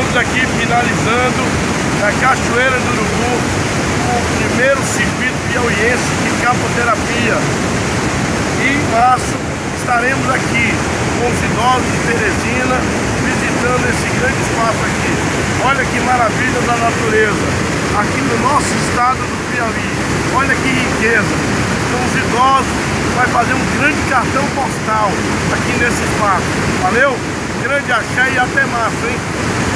Estamos aqui finalizando na Cachoeira do Urubu o primeiro circuito piauiense de capoterapia. E em março estaremos aqui com os idosos de Teresina visitando esse grande espaço aqui. Olha que maravilha da natureza aqui no nosso estado do Piauí. Olha que riqueza. Então os idosos vai fazer um grande cartão postal aqui nesse espaço. Valeu? Grande axé e até março, hein?